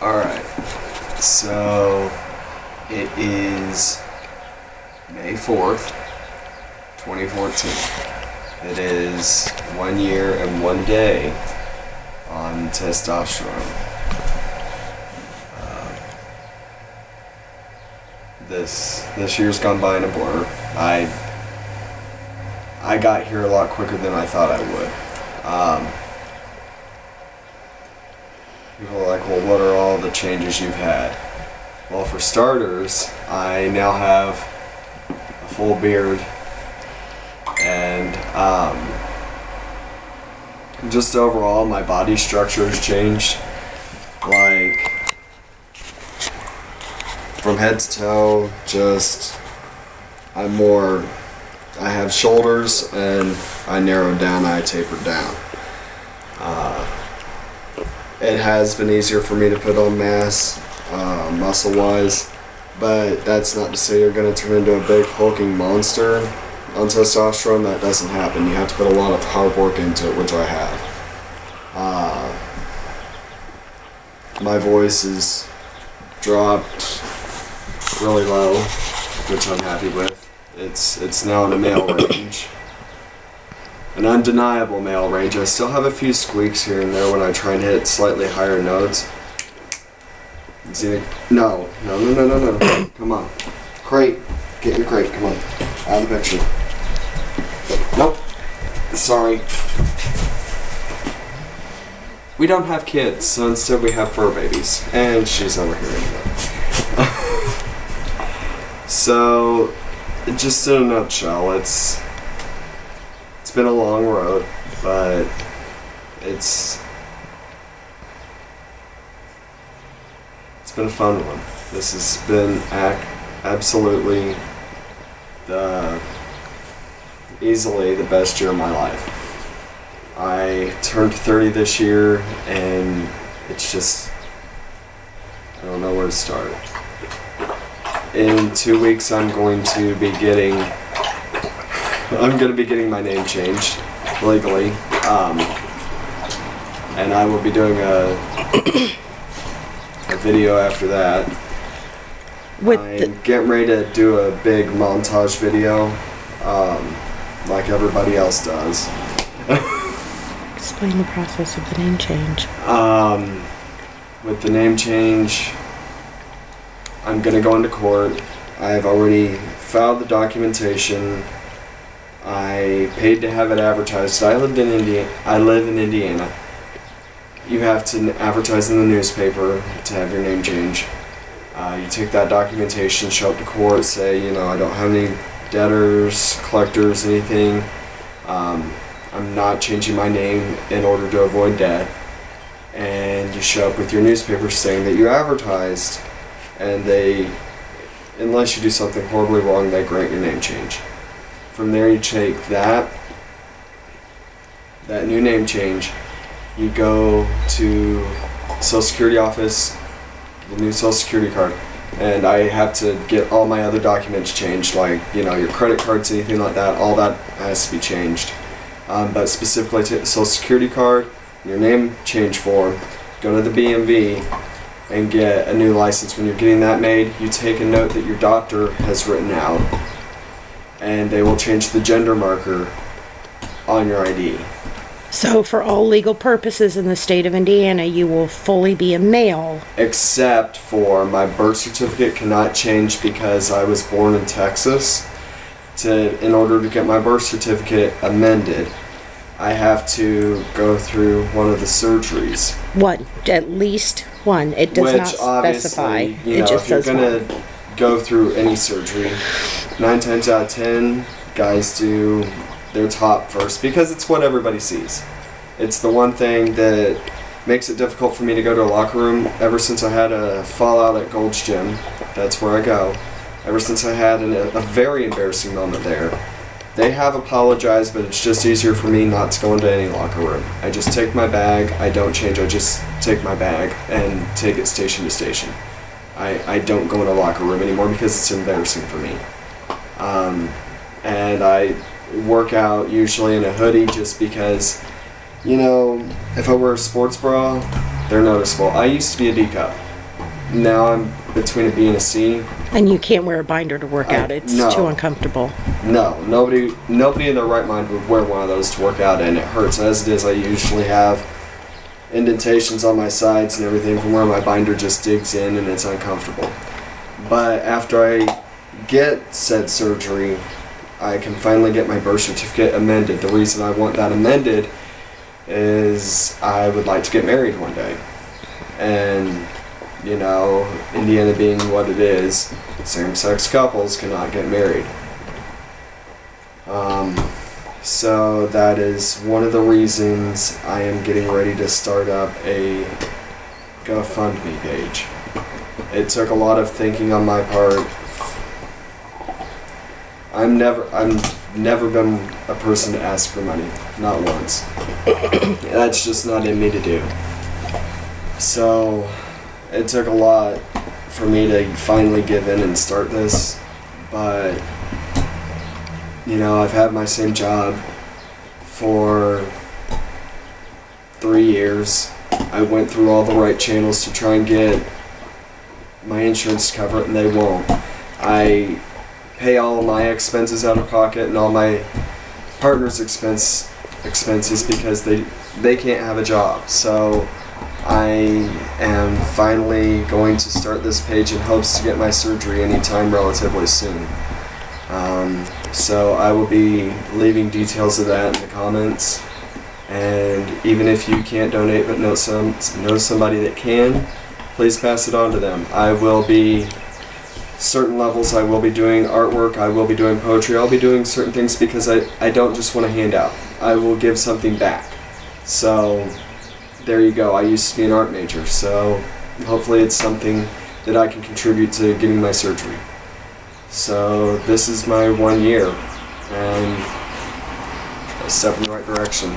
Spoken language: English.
Alright, so it is May 4th, 2014. It is 1 year and 1 day on testosterone. This year's gone by in a blur. I got here a lot quicker than I thought I would. People are like, well, what are all the changes you've had? Well, for starters, I now have a full beard, and just overall, my body structure has changed. Like, from head to toe, I have shoulders, and I narrowed down, I tapered down. It has been easier for me to put on mass, muscle-wise, but that's not to say you're going to turn into a big hulking monster on testosterone. That doesn't happen. You have to put a lot of hard work into it, which I have. My voice is dropped really low, which I'm happy with. It's now in a male range. An undeniable male range. I still have a few squeaks here and there when I try and hit slightly higher notes. No. Come on. Crate. Get your crate. Come on. Out of the picture. Nope. Sorry. We don't have kids, so instead we have fur babies. And she's over here anyway. So, just in a nutshell, it's been a long road, but it's been a fun one. This has been absolutely easily the best year of my life. I turned 30 this year, and it's just, I don't know where to start. In 2 weeks, I'm going to be getting my name changed legally, and I will be doing a video after that. I'm getting ready to do a big montage video, like everybody else does. Explain the process of the name change. With the name change, I'm going to go into court. I've already filed the documentation. I paid to have it advertised. I live in Indiana. You have to advertise in the newspaper to have your name change. You take that documentation, show up to court, say, I don't have any debtors, collectors, anything. I'm not changing my name in order to avoid debt. And you show up with your newspaper saying that you advertised, and unless you do something horribly wrong, they grant your name change. From there, you take that new name change, you go to Social Security office, the new Social Security card, and I have to get all my other documents changed, like, your credit cards, anything like that, all that has to be changed. But specifically take the Social Security card, your name change form, go to the BMV, and get a new license. When you're getting that made, you take a note that your doctor has written out, and they will change the gender marker on your ID. So for all legal purposes in the state of Indiana, you will fully be a male. Except for my birth certificate cannot change because I was born in Texas. In order to get my birth certificate amended, I have to go through one of the surgeries. One, at least one. It does not specify. It just if you're says gonna one. go through any surgery, 9 times out of 10, guys do their top first because it's what everybody sees. It's the one thing that makes it difficult for me to go to a locker room. Ever since I had a fallout at Gold's Gym, that's where I go. Ever since I had a very embarrassing moment there, they have apologized, but it's just easier for me not to go into any locker room. I just take my bag, I don't change, I just take my bag and take it station to station. I don't go in a locker room anymore because it's embarrassing for me. And I work out usually in a hoodie just because, if I wear a sports bra, they're noticeable. I used to be a D cup. now I'm between a B and a C. And you can't wear a binder to work out. It's no. too uncomfortable. No, nobody in their right mind would wear one of those to work out, and it hurts. As it is, I usually have indentations on my sides and everything from where my binder just digs in, and it's uncomfortable. But after I get said surgery, I can finally get my birth certificate amended. The reason I want that amended is I would like to get married one day. And, you know, Indiana being what it is, same-sex couples cannot get married. So that is one of the reasons I am getting ready to start up a GoFundMe page. It took a lot of thinking on my part. I've never been a person to ask for money, not once. That's just not in me to do. So it took a lot for me to finally give in and start this, but you know, I've had my same job for 3 years. I went through all the right channels to try and get my insurance to cover it, and they won't. I pay all of my expenses out of pocket and all my partner's expenses because they can't have a job. So I am finally going to start this page in hopes to get my surgery anytime relatively soon. So I will be leaving details of that in the comments, and even if you can't donate but know somebody that can, please pass it on to them. I will be certain levels, I will be doing artwork, I will be doing poetry, I'll be doing certain things because I don't just want to hand out. I will give something back. So there you go. I used to be an art major, so hopefully it's something that I can contribute to getting my surgery. So this is my 1 year, and a step in the right direction.